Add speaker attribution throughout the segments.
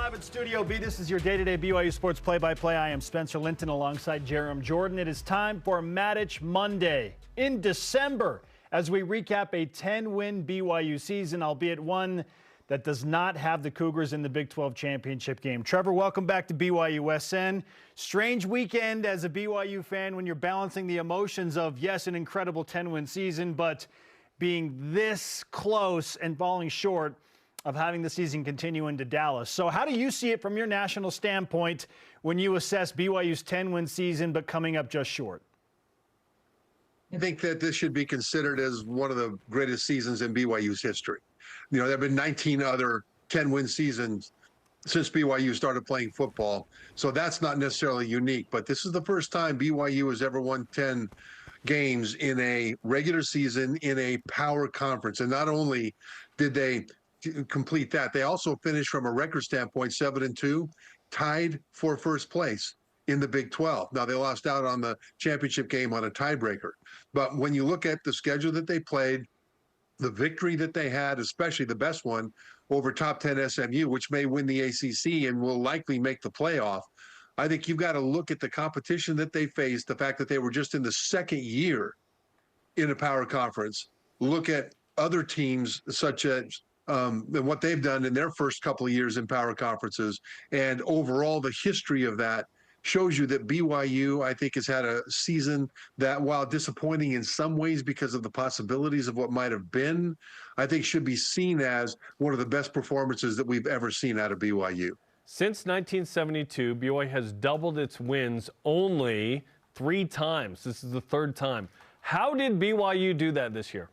Speaker 1: live at Studio B. This is your day-to-day BYU Sports play-by-play. I am Spencer Linton alongside Jarom Jordan. It is time for Matich Monday in December as we recap a 10-win BYU season, albeit one that does not have the Cougars in the Big 12 championship game. Trevor, welcome back to BYU-SN. Strange weekend as a BYU fan when you're balancing the emotions of, yes, an incredible 10-win season, but being this close and falling short of having the season continue into Dallas. So how do you see it from your national standpoint when you assess BYU's 10-win season but coming up just short?
Speaker 2: I think that this should be considered as one of the greatest seasons in BYU's history. You know, there have been 19 other 10-win seasons since BYU started playing football. So that's not necessarily unique, but this is the first time BYU has ever won 10 games in a regular season in a power conference. And not only did they complete that, they also finished from a record standpoint 7-2, tied for first place in the Big 12. Now, they lost out on the championship game on a tiebreaker. But when you look at the schedule that they played, the victory that they had, especially the best one over top 10 SMU, which may win the ACC and will likely make the playoff, I think you've got to look at the competition that they faced, the fact that they were just in the second year in a power conference, look at other teams such as what they've done in their first couple of years in power conferences, and overall the history of that shows you that BYU, I think, has had a season that, while disappointing in some ways because of the possibilities of what might have been, I think should be seen as one of the best performances that we've ever seen out of BYU.
Speaker 3: Since 1972, BYU has doubled its wins only 3 times. This is the 3rd time. How did BYU do that this year?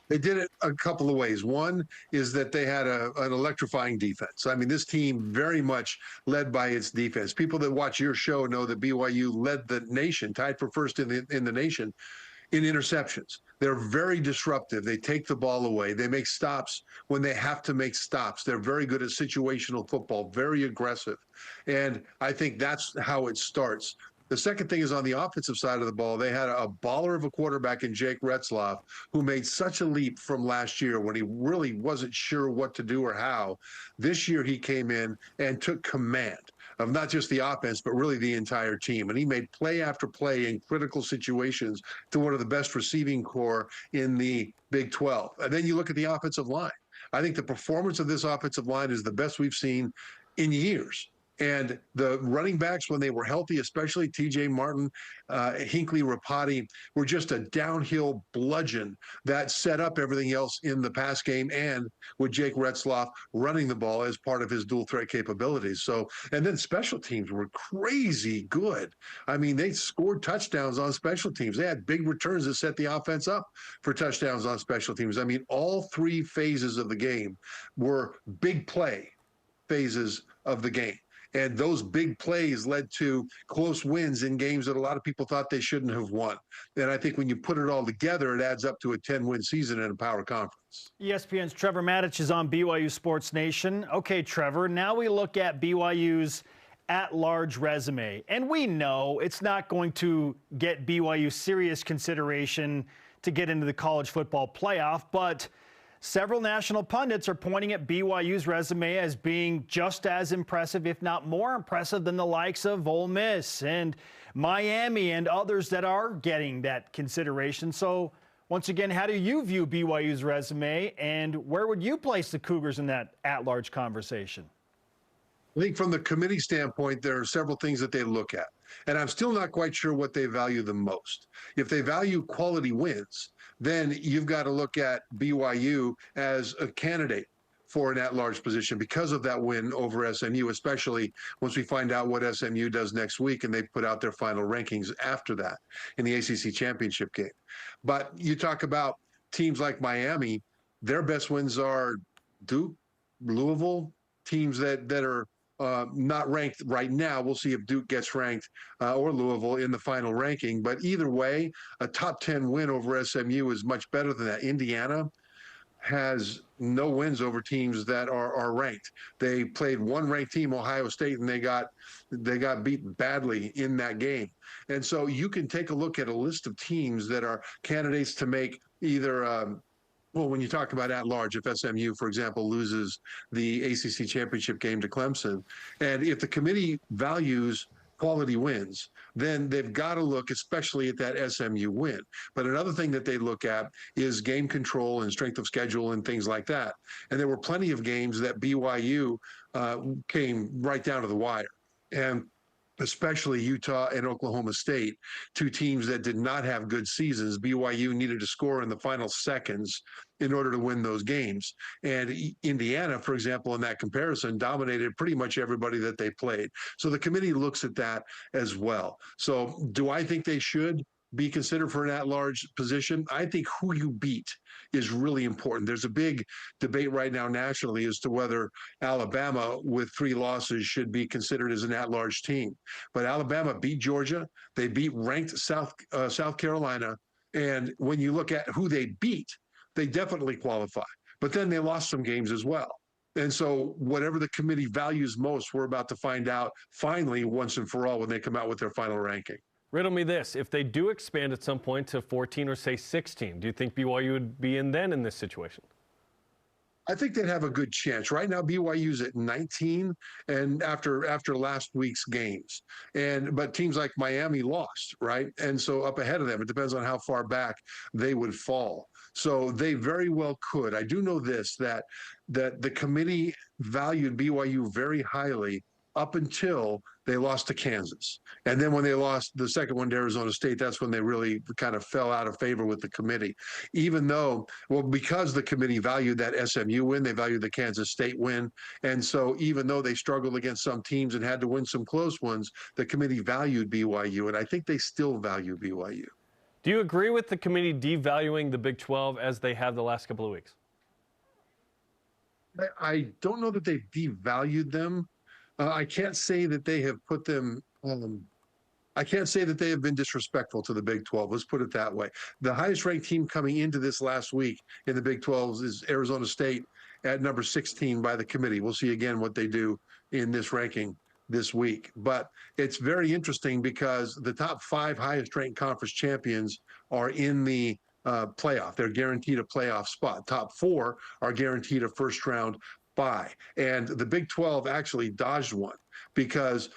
Speaker 2: They did it a couple of ways. One is that they had an electrifying defense. I mean, this team very much led by its defense. People that watch your show know that BYU led the nation, tied for first in the nation in interceptions. They're very disruptive. They take the ball away. They make stops when they have to make stops. They're very good at situational football, very aggressive. And I think that's how it starts. The second thing is on the offensive side of the ball, they had a baller of a quarterback in Jake Retzloff, who made such a leap from last year when he really wasn't sure what to do or how. This year he came in and took command of not just the offense, but really the entire team. And he made play after play in critical situations to one of the best receiving corps in the Big 12. And then you look at the offensive line. I think the performance of this offensive line is the best we've seen in years. And the running backs, when they were healthy, especially T.J. Martin, Hinckley, Rapati, were just a downhill bludgeon that set up everything else in the pass game, and with Jake Retzloff running the ball as part of his dual threat capabilities. So, and then special teams were crazy good. I mean, they scored touchdowns on special teams. They had big returns that set the offense up for touchdowns on special teams. I mean, all 3 phases of the game were big play phases of the game. And those big plays led to close wins in games that a lot of people thought they shouldn't have won. And I think when you put it all together, it adds up to a 10-win season in a power conference.
Speaker 1: ESPN's Trevor Matich is on BYU Sports Nation. Okay, Trevor, now we look at BYU's at-large resume. And we know it's not going to get BYU serious consideration to get into the college football playoff, but several national pundits are pointing at BYU's resume as being just as impressive, if not more impressive, than the likes of Ole Miss and Miami and others that are getting that consideration. So, once again, how do you view BYU's resume, and where would you place the Cougars in that at-large conversation?
Speaker 2: I think from the committee standpoint, there are several things that they look at. And I'm still not quite sure what they value the most. If they value quality wins, then you've got to look at BYU as a candidate for an at-large position because of that win over SMU, especially once we find out what SMU does next week and they put out their final rankings after that in the ACC championship game. But you talk about teams like Miami, their best wins are Duke, Louisville, teams that are not ranked right now. We'll see if Duke gets ranked or Louisville in the final ranking. But either way, a top 10 win over SMU is much better than that. Indiana has no wins over teams that are ranked. They played one ranked team, Ohio State, and they got beat badly in that game. And so you can take a look at a list of teams that are candidates to make either Well, when you talk about at large, if SMU, for example, loses the ACC championship game to Clemson, and if the committee values quality wins, then they've got to look especially at that SMU win. But another thing that they look at is game control and strength of schedule and things like that. And there were plenty of games that BYU came right down to the wire. And especially Utah and Oklahoma State, two teams that did not have good seasons. BYU needed to score in the final seconds in order to win those games. And Indiana, for example, in that comparison, dominated pretty much everybody that they played. So the committee looks at that as well. So do I think they should be considered for an at-large position? I think who you beat is really important. There's a big debate right now nationally as to whether Alabama with 3 losses should be considered as an at-large team. But Alabama beat Georgia. They beat ranked South Carolina. And when you look at who they beat, they definitely qualify. But then they lost some games as well. And so whatever the committee values most, we're about to find out finally once and for all when they come out with their final ranking.
Speaker 3: Riddle me this. If they do expand at some point to 14 or, say, 16, do you think BYU would be in then in this situation?
Speaker 2: I think they'd have a good chance. Right now, BYU's at 19, and after last week's games, but teams like Miami lost, right? And so up ahead of them, it depends on how far back they would fall. So they very well could. I do know this, that the committee valued BYU very highly up until they lost to Kansas. And then when they lost the second one to Arizona State, that's when they really kind of fell out of favor with the committee. Even though, well, because the committee valued that SMU win, they valued the Kansas State win. And so even though they struggled against some teams and had to win some close ones, the committee valued BYU. And I think they still value BYU.
Speaker 3: Do you agree with the committee devaluing the Big 12 as they have the last couple of weeks?
Speaker 2: I don't know that they've devalued them. I can't say that they have put them I can't say that they have been disrespectful to the Big 12. Let's put it that way. The highest ranked team coming into this last week in the Big 12 is Arizona State at number 16 by the committee. We'll see again what they do in this ranking this week. But it's very interesting because the top 5 highest ranked conference champions are in the playoff. They're guaranteed a playoff spot. Top 4 are guaranteed a first round bye. And the Big 12 actually dodged one because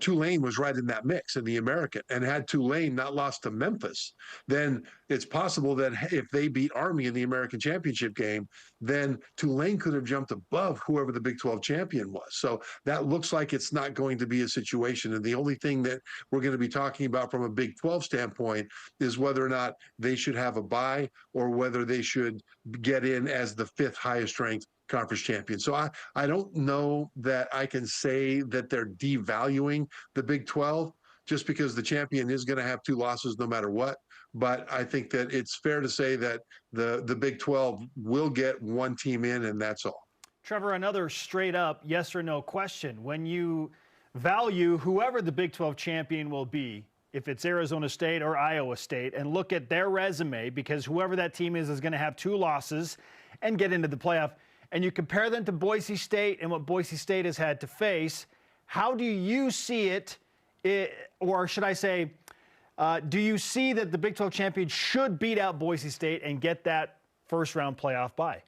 Speaker 2: Tulane was right in that mix in the American, and had Tulane not lost to Memphis, then it's possible that if they beat Army in the American championship game, then Tulane could have jumped above whoever the Big 12 champion was. So that looks like it's not going to be a situation. And the only thing that we're going to be talking about from a Big 12 standpoint is whether or not they should have a bye or whether they should get in as the 5th highest ranked conference champion. So I don't know that I can say that they're devaluing the Big 12 just because the champion is going to have 2 losses no matter what. But I think that it's fair to say that the Big 12 will get 1 team in, and that's all.
Speaker 1: Trevor, another straight up yes or no question. When you value whoever the Big 12 champion will be, if it's Arizona State or Iowa State, and look at their resume, because whoever that team is going to have 2 losses and get into the playoff, and you compare them to Boise State and what Boise State has had to face, how do you see it, or should I say, do you see that the Big 12 champion should beat out Boise State and get that first-round playoff bye?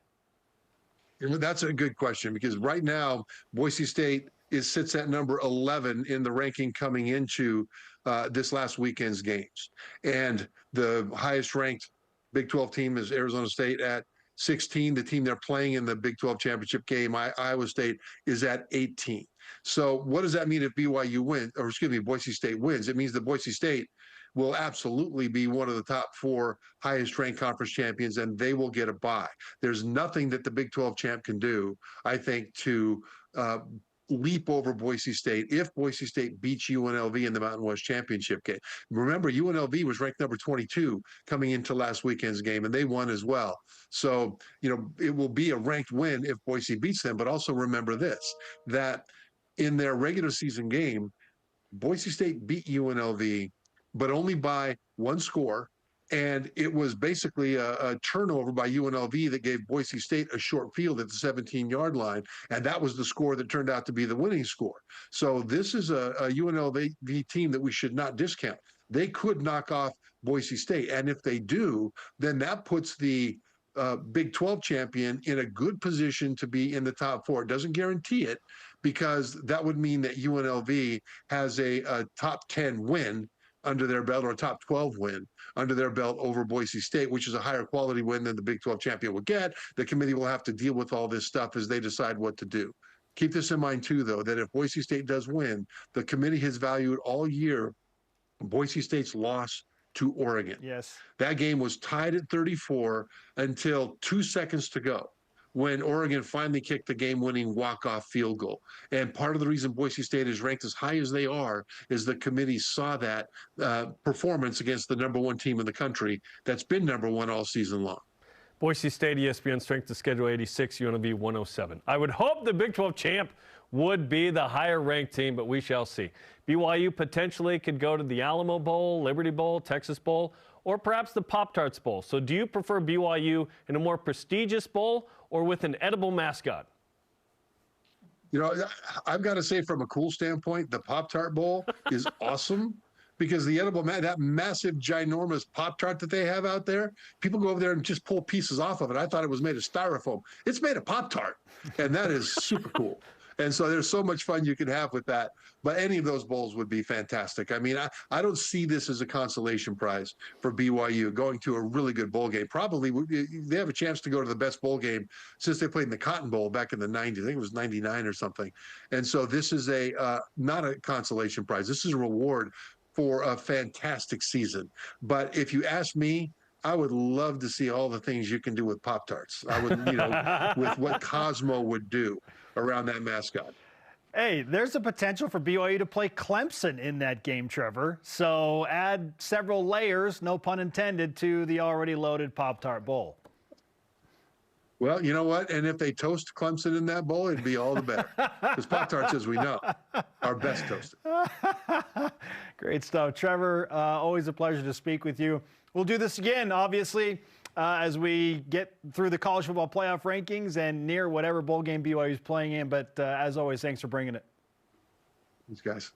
Speaker 2: That's a good question, because right now Boise State sits at number 11 in the ranking coming into this last weekend's games. And the highest-ranked Big 12 team is Arizona State at 16. The team they're playing in the Big 12 championship game, Iowa State, is at 18. So what does that mean if BYU wins, or excuse me, Boise State wins? It means that Boise State will absolutely be one of the top 4 highest ranked conference champions, and they will get a bye. There's nothing that the Big 12 champ can do, I think, to leap over Boise State if Boise State beats UNLV in the Mountain West Championship game. Remember, UNLV was ranked number 22 coming into last weekend's game, and they won as well. So, it will be a ranked win if Boise beats them. But also remember this, that in their regular season game, Boise State beat UNLV, but only by 1 score. And it was basically a turnover by UNLV that gave Boise State a short field at the 17-yard line. And that was the score that turned out to be the winning score. So this is a UNLV team that we should not discount. They could knock off Boise State. And if they do, then that puts the Big 12 champion in a good position to be in the top 4. It doesn't guarantee it, because that would mean that UNLV has a top 10 win under their belt, or a top 12 win under their belt over Boise State, which is a higher quality win than the Big 12 champion would get. The committee will have to deal with all this stuff as they decide what to do. Keep this in mind, too, though, that if Boise State does win, the committee has valued all year Boise State's loss to Oregon.
Speaker 1: Yes.
Speaker 2: That game was tied at 34 until 2 seconds to go, when Oregon finally kicked the game-winning walk-off field goal. And part of the reason Boise State is ranked as high as they are is the committee saw that performance against the number 1 team in the country that's been number 1 all season long.
Speaker 3: Boise State, ESPN strength to schedule 86, UNLV 107. I would hope the Big 12 champ would be the higher-ranked team, but we shall see. BYU potentially could go to the Alamo Bowl, Liberty Bowl, Texas Bowl, or perhaps the Pop-Tarts Bowl. So do you prefer BYU in a more prestigious bowl or with an edible mascot?
Speaker 2: You know, I've got to say, from a cool standpoint, the Pop-Tart Bowl is awesome, because the edible, that massive, ginormous Pop-Tart that they have out there, people go over there and just pull pieces off of it. I thought it was made of styrofoam. It's made of Pop-Tart, and that is super cool. And so there's so much fun you can have with that. But any of those bowls would be fantastic. I mean, I don't see this as a consolation prize for BYU going to a really good bowl game. Probably they have a chance to go to the best bowl game since they played in the Cotton Bowl back in the 90s. I think it was 99 or something. And so this is not a consolation prize. This is a reward for a fantastic season. But if you ask me, I would love to see all the things you can do with Pop-Tarts. I would, with what Cosmo would do around that mascot.
Speaker 1: Hey, there's a potential for BYU to play Clemson in that game, Trevor. So add several layers, no pun intended, to the already loaded Pop-Tart Bowl.
Speaker 2: Well, you know what? And if they toast Clemson in that bowl, it'd be all the better. Because Pop-Tarts, as we know, are best toasted.
Speaker 1: Great stuff. Trevor, always a pleasure to speak with you. We'll do this again, obviously, as we get through the college football playoff rankings and near whatever bowl game BYU is playing in. But as always, thanks for bringing it.
Speaker 2: Thanks, guys.